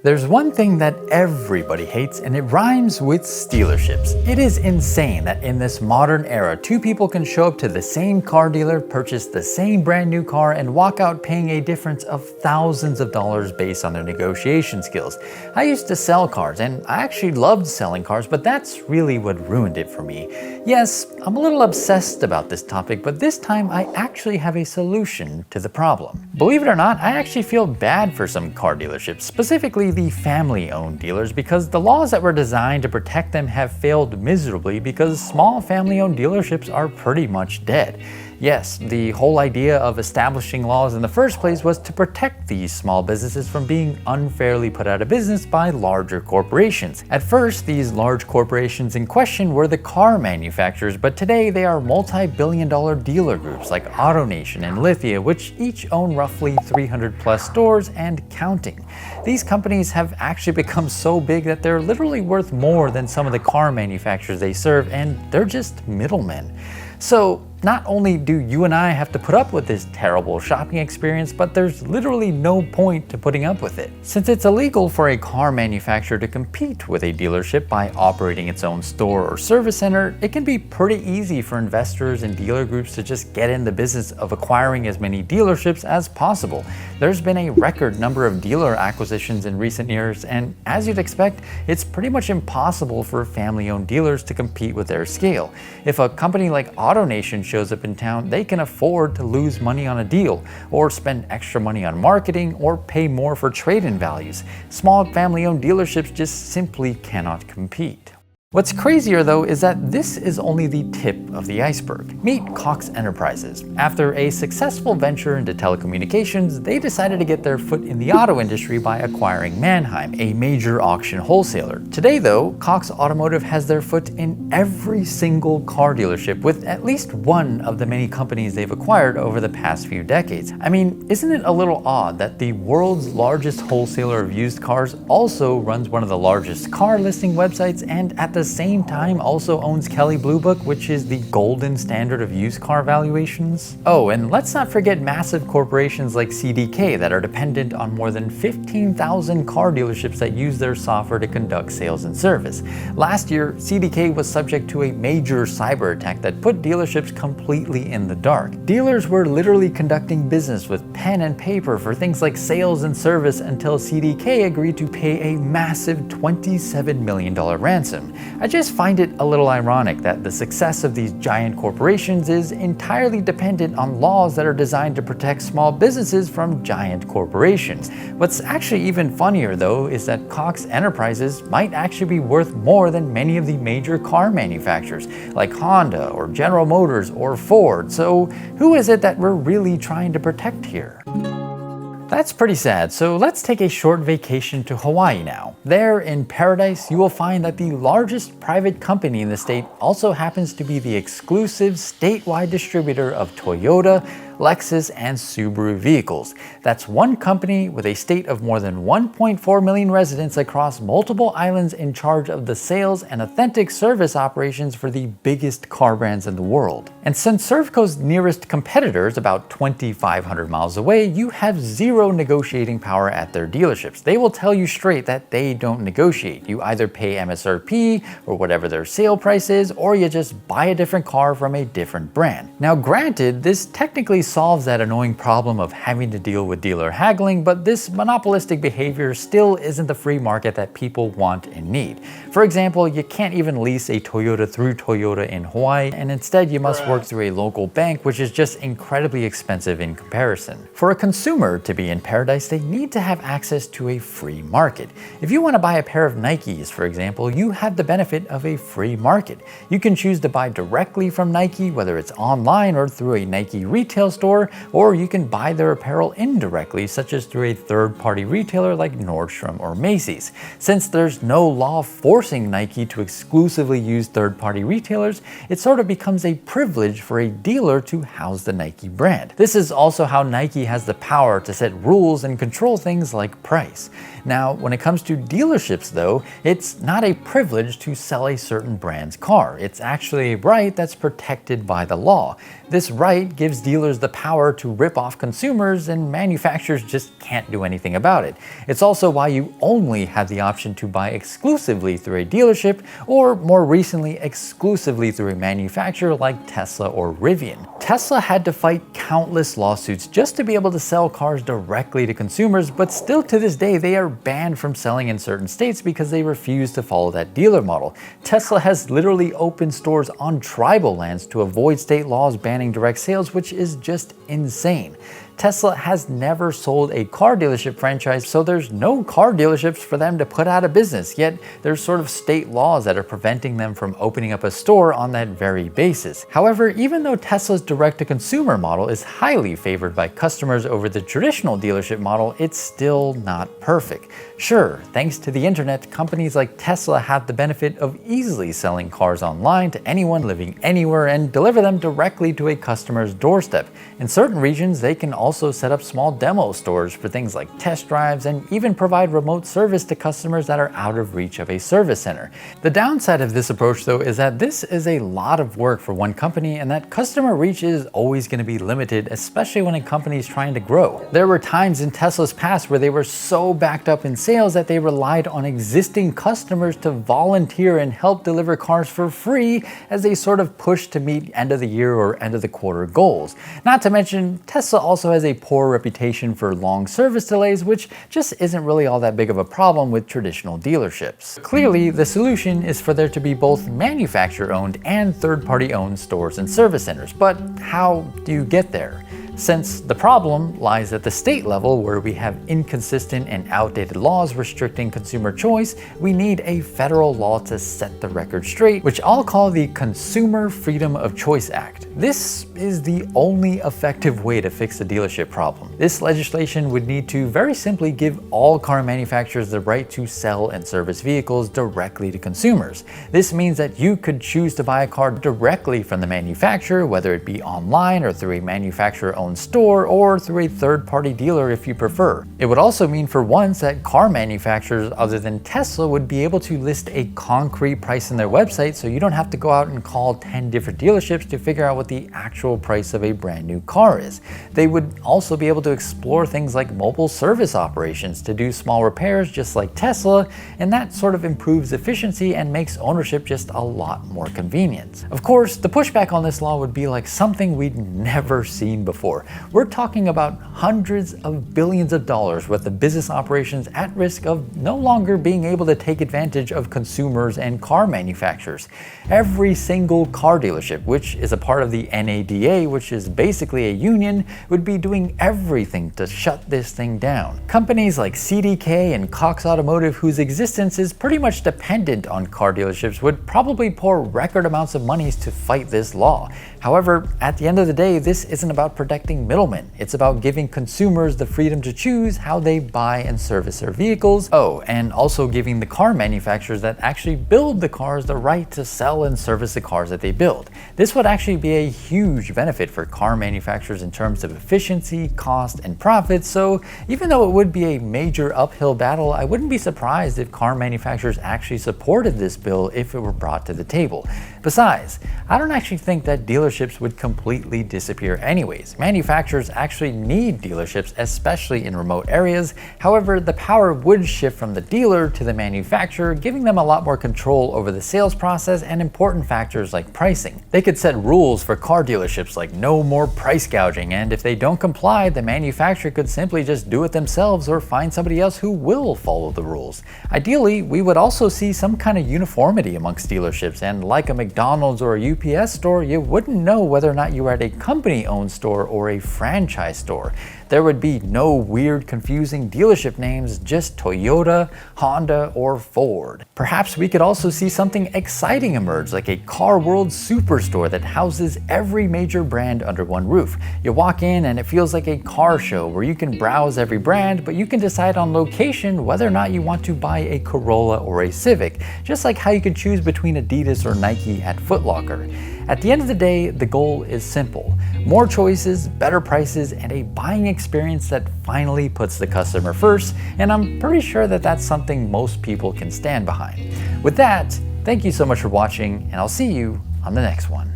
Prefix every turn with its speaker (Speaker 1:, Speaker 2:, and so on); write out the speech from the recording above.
Speaker 1: There's one thing that everybody hates, and it rhymes with stealerships. It is insane that in this modern era, two people can show up to the same car dealer, purchase the same brand new car, and walk out paying a difference of thousands of dollars based on their negotiation skills. I used to sell cars, and I actually loved selling cars, but that's really what ruined it for me. Yes, I'm a little obsessed about this topic, but this time I actually have a solution to the problem. Believe it or not, I actually feel bad for some car dealerships, specifically the family-owned dealers, because the laws that were designed to protect them have failed miserably because small family-owned dealerships are pretty much dead. Yes, the whole idea of establishing laws in the first place was to protect these small businesses from being unfairly put out of business by larger corporations. At first, these large corporations in question were the car manufacturers, but today they are multi-billion-dollar dealer groups like AutoNation and Lithia, which each own roughly 300 plus stores and counting. These companies have actually become so big that they're literally worth more than some of the car manufacturers they serve, and they're just middlemen. So not only do you and I have to put up with this terrible shopping experience, but there's literally no point to putting up with it. Since it's illegal for a car manufacturer to compete with a dealership by operating its own store or service center, it can be pretty easy for investors and dealer groups to just get in the business of acquiring as many dealerships as possible. There's been a record number of dealer acquisitions in recent years, and as you'd expect, it's pretty much impossible for family-owned dealers to compete with their scale. If a company like AutoNation shows up in town, they can afford to lose money on a deal, or spend extra money on marketing, or pay more for trade-in values. Small family-owned dealerships just simply cannot compete. What's crazier though is that this is only the tip of the iceberg. Meet Cox Enterprises. After a successful venture into telecommunications, they decided to get their foot in the auto industry by acquiring Manheim, a major auction wholesaler. Today though, Cox Automotive has their foot in every single car dealership with at least one of the many companies they've acquired over the past few decades. I mean, isn't it a little odd that the world's largest wholesaler of used cars also runs one of the largest car listing websites, and at the same time also owns Kelley Blue Book, which is the golden standard of used car valuations? Oh, and let's not forget massive corporations like CDK that are dependent on more than 15,000 car dealerships that use their software to conduct sales and service. Last year, CDK was subject to a major cyber attack that put dealerships completely in the dark. Dealers were literally conducting business with pen and paper for things like sales and service until CDK agreed to pay a massive $27 million ransom. I just find it a little ironic that the success of these giant corporations is entirely dependent on laws that are designed to protect small businesses from giant corporations. What's actually even funnier though is that Cox Enterprises might actually be worth more than many of the major car manufacturers like Honda or General Motors or Ford. So who is it that we're really trying to protect here? That's pretty sad, so let's take a short vacation to Hawaii now. There in paradise, you will find that the largest private company in the state also happens to be the exclusive statewide distributor of Toyota, Lexus, and Subaru vehicles. That's one company with a state of more than 1.4 million residents across multiple islands in charge of the sales and authentic service operations for the biggest car brands in the world. And since Servco's nearest competitor is about 2,500 miles away, you have zero negotiating power at their dealerships. They will tell you straight that they don't negotiate. You either pay MSRP or whatever their sale price is, or you just buy a different car from a different brand. Now granted, this technically solves that annoying problem of having to deal with dealer haggling, but this monopolistic behavior still isn't the free market that people want and need. For example, you can't even lease a Toyota through Toyota in Hawaii, and instead you must work through a local bank, which is just incredibly expensive in comparison. For a consumer to be in paradise, they need to have access to a free market. If you want to buy a pair of Nikes, for example, you have the benefit of a free market. You can choose to buy directly from Nike, whether it's online or through a Nike retail store, or you can buy their apparel indirectly, such as through a third-party retailer like Nordstrom or Macy's. Since there's no law forcing Nike to exclusively use third-party retailers, it sort of becomes a privilege for a dealer to house the Nike brand. This is also how Nike has the power to set rules and control things like price. Now, when it comes to dealerships though, it's not a privilege to sell a certain brand's car. It's actually a right that's protected by the law. This right gives dealers the power to rip off consumers, and manufacturers just can't do anything about it. It's also why you only have the option to buy exclusively through a dealership, or more recently exclusively through a manufacturer like Tesla or Rivian. Tesla had to fight countless lawsuits just to be able to sell cars directly to consumers, but still to this day they are banned from selling in certain states because they refuse to follow that dealer model. Tesla has literally opened stores on tribal lands to avoid state laws banning direct sales, which is just insane. Tesla has never sold a car dealership franchise, so there's no car dealerships for them to put out of business, yet there's sort of state laws that are preventing them from opening up a store on that very basis. However, even though Tesla's direct-to-consumer model is highly favored by customers over the traditional dealership model, it's still not perfect. Sure, thanks to the internet, companies like Tesla have the benefit of easily selling cars online to anyone living anywhere and deliver them directly to a customer's doorstep. In certain regions, they can also set up small demo stores for things like test drives and even provide remote service to customers that are out of reach of a service center. The downside of this approach though is that this is a lot of work for one company, and that customer reach is always going to be limited, especially when a company is trying to grow. There were times in Tesla's past where they were so backed up in sales that they relied on existing customers to volunteer and help deliver cars for free as they sort of pushed to meet end of the year or end of the quarter goals. Not to mention, Tesla also has a poor reputation for long service delays, which just isn't really all that big of a problem with traditional dealerships. Clearly, the solution is for there to be both manufacturer-owned and third-party owned stores and service centers. But how do you get there? Since the problem lies at the state level, where we have inconsistent and outdated laws restricting consumer choice, we need a federal law to set the record straight, which I'll call the Consumer Freedom of Choice Act. This is the only effective way to fix the dealership problem. This legislation would need to very simply give all car manufacturers the right to sell and service vehicles directly to consumers. This means that you could choose to buy a car directly from the manufacturer, whether it be online or through a manufacturer-owned store or through a third-party dealer if you prefer. It would also mean for once that car manufacturers other than Tesla would be able to list a concrete price on their website, so you don't have to go out and call 10 different dealerships to figure out what the actual price of a brand new car is. They would also be able to explore things like mobile service operations to do small repairs just like Tesla, and that sort of improves efficiency and makes ownership just a lot more convenient. Of course, the pushback on this law would be like something we'd never seen before. We're talking about hundreds of billions of dollars worth of business operations at risk of no longer being able to take advantage of consumers and car manufacturers. Every single car dealership, which is a part of the NADA, which is basically a union, would be doing everything to shut this thing down. Companies like CDK and Cox Automotive, whose existence is pretty much dependent on car dealerships, would probably pour record amounts of money to fight this law. However, at the end of the day, this isn't about protecting middlemen. It's about giving consumers the freedom to choose how they buy and service their vehicles. Oh, and also giving the car manufacturers that actually build the cars the right to sell and service the cars that they build. This would actually be a huge benefit for car manufacturers in terms of efficiency, cost, and profits. So even though it would be a major uphill battle, I wouldn't be surprised if car manufacturers actually supported this bill if it were brought to the table. Besides, I don't actually think that dealerships would completely disappear anyways. Manufacturers actually need dealerships, especially in remote areas. However, the power would shift from the dealer to the manufacturer, giving them a lot more control over the sales process and important factors like pricing. They could set rules for car dealerships like no more price gouging, and if they don't comply, the manufacturer could simply just do it themselves or find somebody else who will follow the rules. Ideally, we would also see some kind of uniformity amongst dealerships, and like a McDonald's or a UPS store, you wouldn't know whether or not you were at a company-owned store or a franchise store. There would be no weird, confusing dealership names, just Toyota, Honda, or Ford. Perhaps we could also see something exciting emerge, like a Car World superstore that houses every major brand under one roof. You walk in and it feels like a car show where you can browse every brand, but you can decide on location whether or not you want to buy a Corolla or a Civic, just like how you could choose between Adidas or Nike at Foot Locker. At the end of the day, the goal is simple. More choices, better prices, and a buying experience that finally puts the customer first, and I'm pretty sure that that's something most people can stand behind. With that, thank you so much for watching, and I'll see you on the next one.